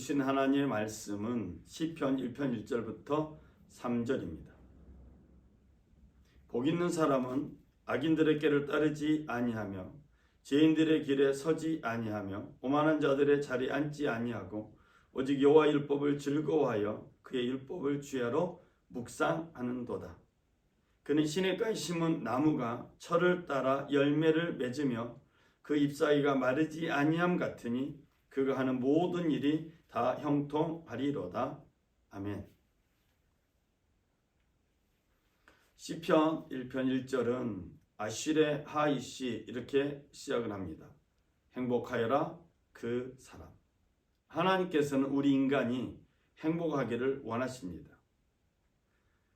주신 하나님의 말씀은 시편 1편 1절부터 3절입니다. 복 있는 사람은 악인들의 길을 따르지 아니하며 죄인들의 길에 서지 아니하며 오만한 자들의 자리에 앉지 아니하고 오직 여호와 율법을 즐거워하여 그의 율법을 주야로 묵상하는도다. 그는 시냇가에 심은 나무가 철을 따라 열매를 맺으며 그 잎사귀가 마르지 아니함 같으니 그가 하는 모든 일이 다 형통하리로다. 아멘. 시편 1편 1절은 아실의 하이시 이렇게 시작을 합니다. 행복하여라 그 사람. 하나님께서는 우리 인간이 행복하기를 원하십니다.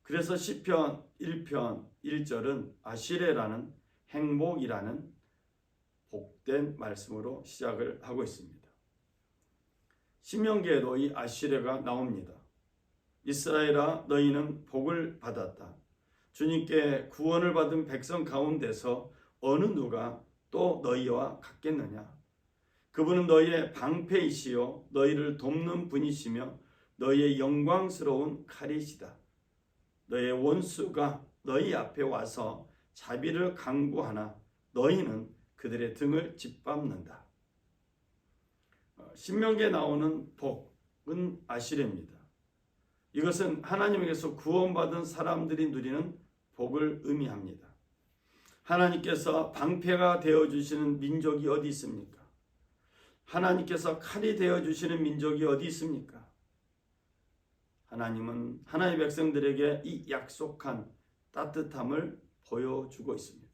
그래서 시편 1편 1절은 아시레라는 행복이라는 복된 말씀으로 시작을 하고 있습니다. 신명기에도 이 아시레가 나옵니다. 이스라엘아 너희는 복을 받았다. 주님께 구원을 받은 백성 가운데서 어느 누가 또 너희와 같겠느냐. 그분은 너희의 방패이시요 너희를 돕는 분이시며 너희의 영광스러운 칼이시다. 너희의 원수가 너희 앞에 와서 자비를 강구하나 너희는 그들의 등을 짓밟는다. 신명기에 나오는 복은 아시레입니다. 이것은 하나님에게서 구원받은 사람들이 누리는 복을 의미합니다. 하나님께서 방패가 되어주시는 민족이 어디 있습니까? 하나님께서 칼이 되어주시는 민족이 어디 있습니까? 하나님은 하나님의 백성들에게 이 약속한 따뜻함을 보여주고 있습니다.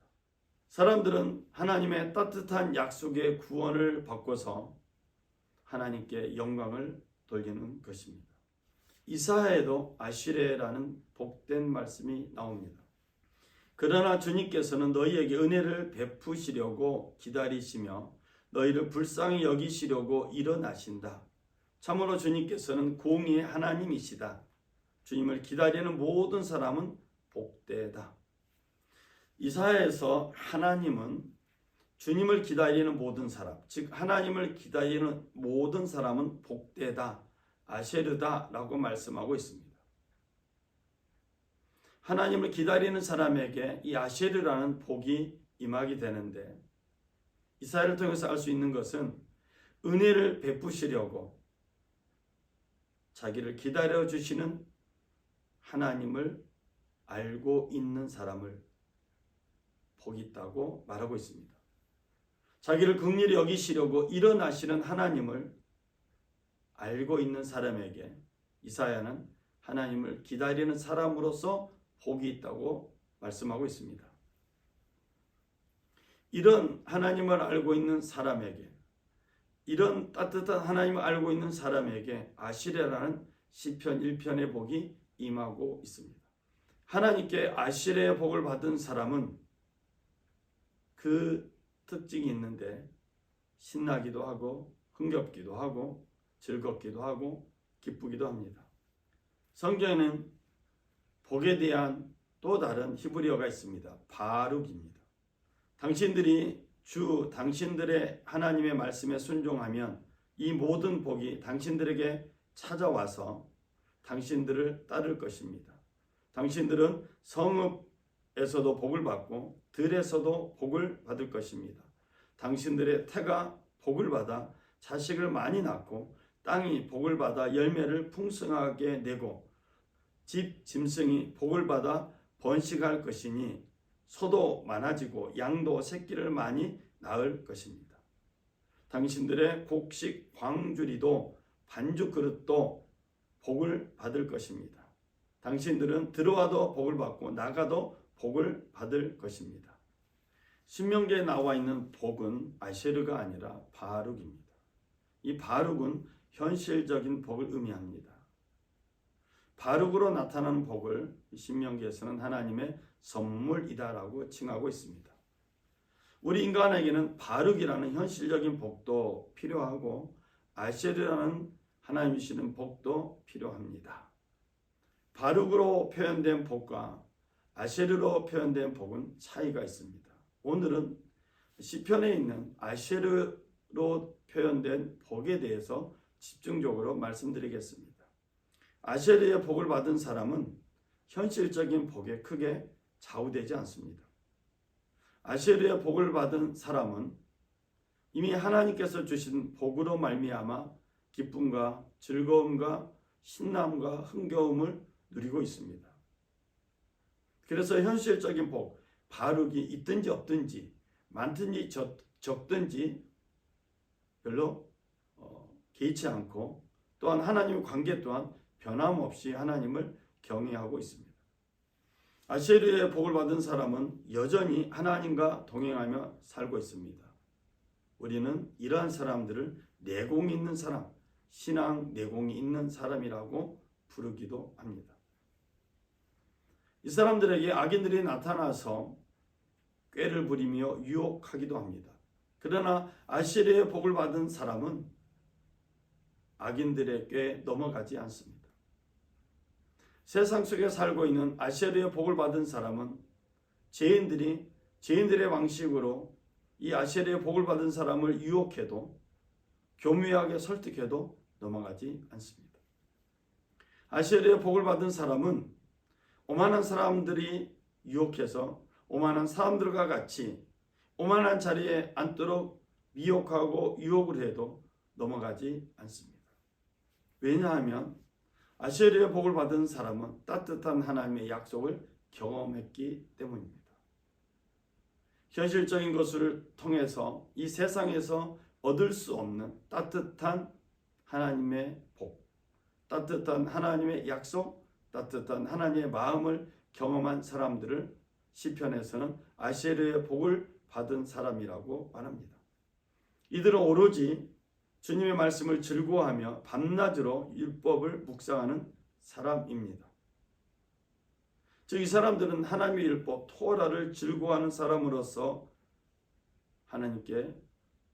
사람들은 하나님의 따뜻한 약속의 구원을 받고서 하나님께 영광을 돌리는 것입니다. 이사야에도 아시레라는 복된 말씀이 나옵니다. 그러나 주님께서는 너희에게 은혜를 베푸시려고 기다리시며 너희를 불쌍히 여기시려고 일어나신다. 참으로 주님께서는 공의의 하나님이시다. 주님을 기다리는 모든 사람은 복되다. 이사야에서 하나님은 주님을 기다리는 모든 사람, 즉 하나님을 기다리는 모든 사람은 복되다, 아쉐르다라고 말씀하고 있습니다. 하나님을 기다리는 사람에게 이 아쉐르라는 복이 임하게 되는데 이사야를 통해서 알 수 있는 것은 은혜를 베푸시려고 자기를 기다려주시는 하나님을 알고 있는 사람을 복이 있다고 말하고 있습니다. 자기를 긍휼히 여기시려고 일어나시는 하나님을 알고 있는 사람에게 이사야는 하나님을 기다리는 사람으로서 복이 있다고 말씀하고 있습니다. 이런 하나님을 알고 있는 사람에게, 이런 따뜻한 하나님을 알고 있는 사람에게 아시레라는 시편 1편의 복이 임하고 있습니다. 하나님께 아시레의 복을 받은 사람은 그 특징이 있는데 신나기도 하고 흥겹기도 하고 즐겁기도 하고 기쁘기도 합니다. 성경에는 복에 대한 또 다른 히브리어가 있습니다. 바룩입니다. 당신들이 당신들의 하나님의 말씀에 순종하면 이 모든 복이 당신들에게 찾아와서 당신들을 따를 것입니다. 당신들은 성읍에서도 복을 받고 들에서도 복을 받을 것입니다. 당신들의 태가 복을 받아 자식을 많이 낳고 땅이 복을 받아 열매를 풍성하게 내고 집 짐승이 복을 받아 번식할 것이니 소도 많아지고 양도 새끼를 많이 낳을 것입니다. 당신들의 곡식 광주리도 반죽 그릇도 복을 받을 것입니다. 당신들은 들어와도 복을 받고 나가도 복을 받을 것입니다. 신명기에 나와 있는 복은 아쉐르가 아니라 바룩입니다. 이 바룩은 현실적인 복을 의미합니다. 바룩으로 나타나는 복을 신명기에서는 하나님의 선물이다라고 칭하고 있습니다. 우리 인간에게는 바룩이라는 현실적인 복도 필요하고 아쉐르라는 하나님이 주시는 복도 필요합니다. 바룩으로 표현된 복과 아쉐르로 표현된 복은 차이가 있습니다. 오늘은 시편에 있는 아쉐르로 표현된 복에 대해서 집중적으로 말씀드리겠습니다. 아세르의 복을 받은 사람은 현실적인 복에 크게 좌우되지 않습니다. 아세르의 복을 받은 사람은 이미 하나님께서 주신 복으로 말미암아 기쁨과 즐거움과 신남과 흥겨움을 누리고 있습니다. 그래서 현실적인 복, 바룩이 있든지 없든지 많든지 적든지 별로 개의치 않고 또한 하나님의 관계 또한 변함없이 하나님을 경외하고 있습니다. 아세르의 복을 받은 사람은 여전히 하나님과 동행하며 살고 있습니다. 우리는 이러한 사람들을 내공이 있는 사람, 신앙 내공이 있는 사람이라고 부르기도 합니다. 이 사람들에게 악인들이 나타나서 꾀를 부리며 유혹하기도 합니다. 그러나 아세르의 복을 받은 사람은 악인들의 꾀에 넘어가지 않습니다. 세상 속에 살고 있는 아세르의 복을 받은 사람은 죄인들의 방식으로 이 아세르의 복을 받은 사람을 유혹해도 교묘하게 설득해도 넘어가지 않습니다. 아세르의 복을 받은 사람은 오만한 사람들이 유혹해서 오만한 사람들과 같이 오만한 자리에 앉도록 미혹하고 유혹을 해도 넘어가지 않습니다. 왜냐하면 아세르의 복을 받은 사람은 따뜻한 하나님의 약속을 경험했기 때문입니다. 현실적인 것을 통해서 이 세상에서 얻을 수 없는 따뜻한 하나님의 복, 따뜻한 하나님의 약속, 따뜻한 하나님의 마음을 경험한 사람들을 시편에서는 아세르의 복을 받은 사람이라고 말합니다. 이들은 오로지 주님의 말씀을 즐거워하며 밤낮으로 율법을 묵상하는 사람입니다. 즉 이 사람들은 하나님의 율법 토라를 즐거워하는 사람으로서 하나님께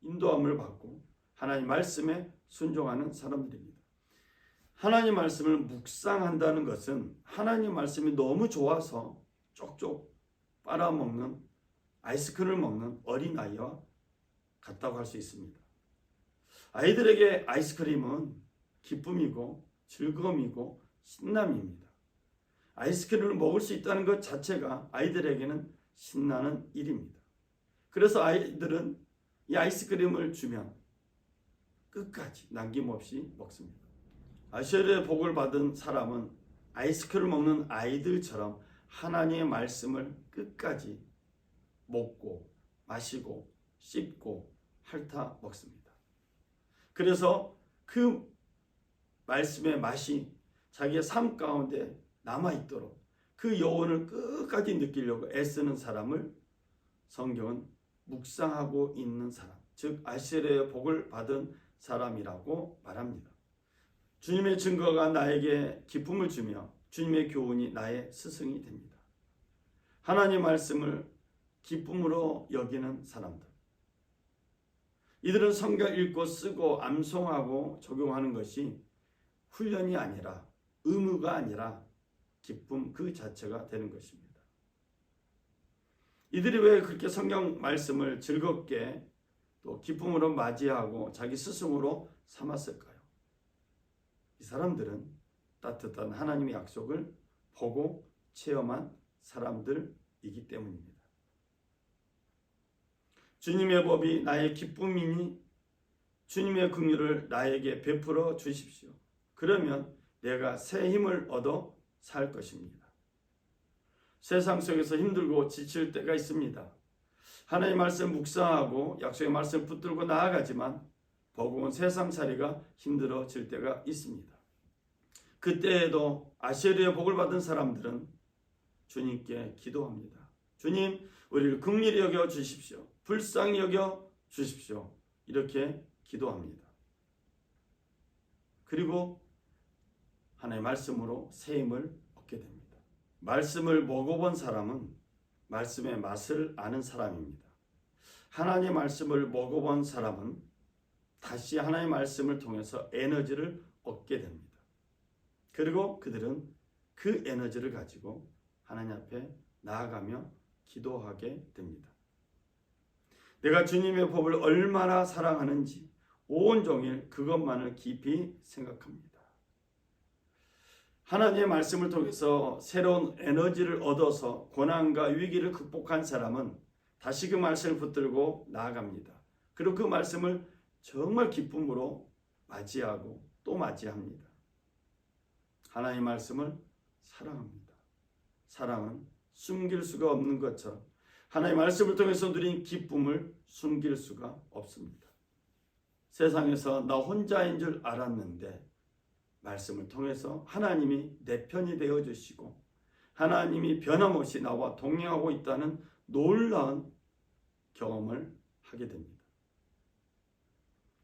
인도함을 받고 하나님 말씀에 순종하는 사람들입니다. 하나님 말씀을 묵상한다는 것은 하나님 말씀이 너무 좋아서 쪽쪽 빨아먹는 아이스크림을 먹는 어린아이와 같다고 할 수 있습니다. 아이들에게 아이스크림은 기쁨이고 즐거움이고 신남입니다. 아이스크림을 먹을 수 있다는 것 자체가 아이들에게는 신나는 일입니다. 그래서 아이들은 이 아이스크림을 주면 끝까지 남김없이 먹습니다. 아세르의 복을 받은 사람은 아이스크림을 먹는 아이들처럼 하나님의 말씀을 끝까지 먹고 마시고 씹고 핥아 먹습니다. 그래서 그 말씀의 맛이 자기의 삶 가운데 남아있도록 그 여운을 끝까지 느끼려고 애쓰는 사람을 성경은 묵상하고 있는 사람, 즉 아세르의 복을 받은 사람이라고 말합니다. 주님의 증거가 나에게 기쁨을 주며 주님의 교훈이 나의 스승이 됩니다. 하나님 말씀을 기쁨으로 여기는 사람들. 이들은 성경 읽고 쓰고 암송하고 적용하는 것이 훈련이 아니라 의무가 아니라 기쁨 그 자체가 되는 것입니다. 이들이 왜 그렇게 성경 말씀을 즐겁게 또 기쁨으로 맞이하고 자기 스승으로 삼았을까요? 이 사람들은 따뜻한 하나님의 약속을 보고 체험한 사람들이기 때문입니다. 주님의 법이 나의 기쁨이니 주님의 긍휼을 나에게 베풀어 주십시오. 그러면 내가 새 힘을 얻어 살 것입니다. 세상 속에서 힘들고 지칠 때가 있습니다. 하나님의 말씀 묵상하고 약속의 말씀 붙들고 나아가지만 버거운 세상살이가 힘들어질 때가 있습니다. 그때에도 아세르의 복을 받은 사람들은 주님께 기도합니다. 주님, 우리를 긍휼히 여겨 주십시오. 불쌍히 여겨 주십시오. 이렇게 기도합니다. 그리고 하나님의 말씀으로 새 힘을 얻게 됩니다. 말씀을 먹어본 사람은 말씀의 맛을 아는 사람입니다. 하나님의 말씀을 먹어본 사람은 다시 하나님의 말씀을 통해서 에너지를 얻게 됩니다. 그리고 그들은 그 에너지를 가지고 하나님 앞에 나아가며 기도하게 됩니다. 내가 주님의 법을 얼마나 사랑하는지, 온종일 그것만을 깊이 생각합니다. 하나님의 말씀을 통해서 새로운 에너지를 얻어서 고난과 위기를 극복한 사람은 다시 그 말씀을 붙들고 나아갑니다. 그리고 그 말씀을 정말 기쁨으로 맞이하고 또 맞이합니다. 하나님의 말씀을 사랑합니다. 사랑은 숨길 수가 없는 것처럼 하나님의 말씀을 통해서 누린 기쁨을 숨길 수가 없습니다. 세상에서 나 혼자인 줄 알았는데 말씀을 통해서 하나님이 내 편이 되어주시고 하나님이 변함없이 나와 동행하고 있다는 놀라운 경험을 하게 됩니다.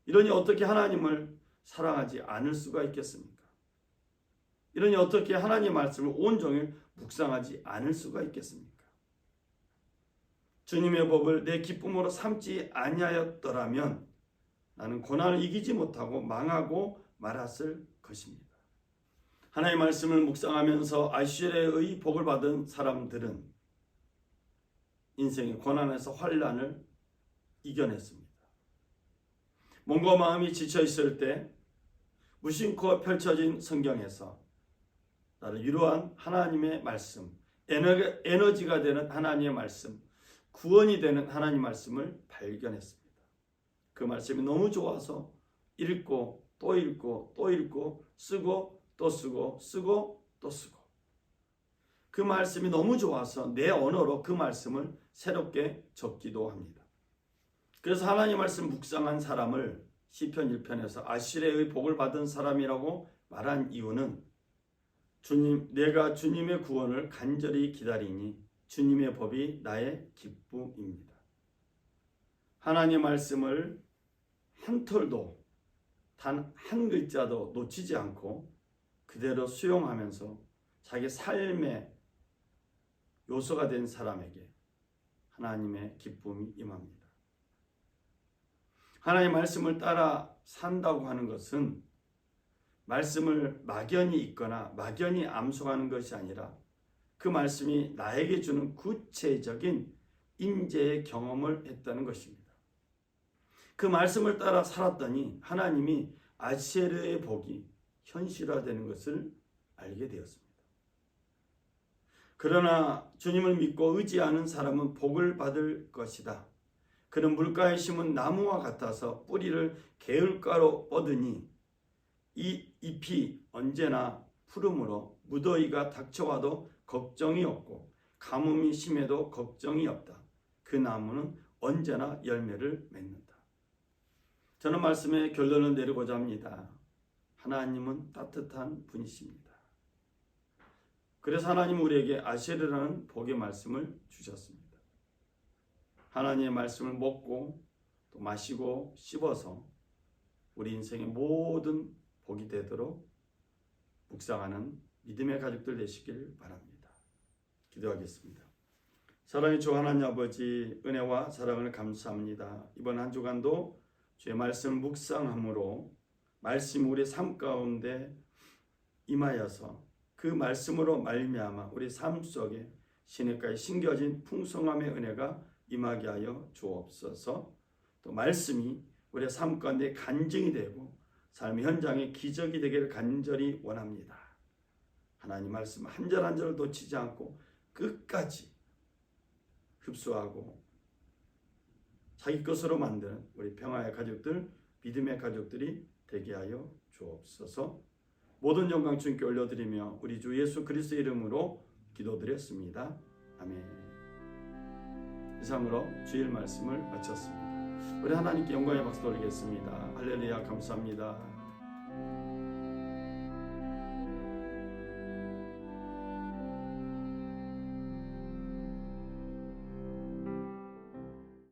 이러니 어떻게 하나님을 사랑하지 않을 수가 있겠습니까? 이러니 어떻게 하나님의 말씀을 온종일 묵상하지 않을 수가 있겠습니까? 주님의 법을 내 기쁨으로 삼지 아니하였더라면 나는 고난을 이기지 못하고 망하고 말았을 것입니다. 하나님의 말씀을 묵상하면서 아슈레의 복을 받은 사람들은 인생의 고난에서 환난을 이겨냈습니다. 몸과 마음이 지쳐 있을 때 무심코 펼쳐진 성경에서 나를 위로한 하나님의 말씀, 에너지가 되는 하나님의 말씀, 구원이 되는 하나님의 말씀을 발견했습니다. 그 말씀이 너무 좋아서 읽고 또 읽고 또 읽고 쓰고 또 쓰고 쓰고 또 쓰고 그 말씀이 너무 좋아서 내 언어로 그 말씀을 새롭게 적기도 합니다. 그래서 하나님 말씀 묵상한 사람을 시편 1편에서 아시레의 복을 받은 사람이라고 말한 이유는 내가 주님의 구원을 간절히 기다리니 주님의 법이 나의 기쁨입니다. 하나님의 말씀을 한 털도 단 한 글자도 놓치지 않고 그대로 수용하면서 자기 삶의 요소가 된 사람에게 하나님의 기쁨이 임합니다. 하나님의 말씀을 따라 산다고 하는 것은 말씀을 막연히 읽거나 막연히 암송하는 것이 아니라 그 말씀이 나에게 주는 구체적인 임재의 경험을 했다는 것입니다. 그 말씀을 따라 살았더니 하나님이 아시르의 복이 현실화되는 것을 알게 되었습니다. 그러나 주님을 믿고 의지하는 사람은 복을 받을 것이다. 그는 물가에 심은 나무와 같아서 뿌리를 개울가로 뻗으니 이 잎이 언제나 푸르므로 무더위가 닥쳐와도 걱정이 없고 가뭄이 심해도 걱정이 없다. 그 나무는 언제나 열매를 맺는다. 저는 말씀의 결론을 내리고자 합니다. 하나님은 따뜻한 분이십니다. 그래서 하나님은 우리에게 아세르라는 복의 말씀을 주셨습니다. 하나님의 말씀을 먹고 또 마시고 씹어서 우리 인생의 모든 복이 되도록 묵상하는 믿음의 가족들 되시길 바랍니다. 기도하겠습니다. 사랑의 주 하나님 아버지, 은혜와 사랑을 감사합니다. 이번 한 주간도 주의 말씀을 묵상함으로 말씀 우리 삶 가운데 임하여서 그 말씀으로 말미암아 우리 삶 속에 시냇가에 심겨진 풍성함의 은혜가 임하게 하여 주옵소서. 또 말씀이 우리의 삶 가운데 간증이 되고 삶의 현장에 기적이 되기를 간절히 원합니다. 하나님 말씀 한 절 한 절을 놓치지 않고 끝까지 흡수하고 자기 것으로 만드는 우리 평화의 가족들, 믿음의 가족들이 되게 하여 주옵소서. 모든 영광 주님께 올려드리며 우리 주 예수 그리스도의 이름으로 기도드렸습니다. 아멘. 이상으로 주일 말씀을 마쳤습니다. 우리 하나님께 영광의 박수 돌리겠습니다. 할렐루야, 감사합니다.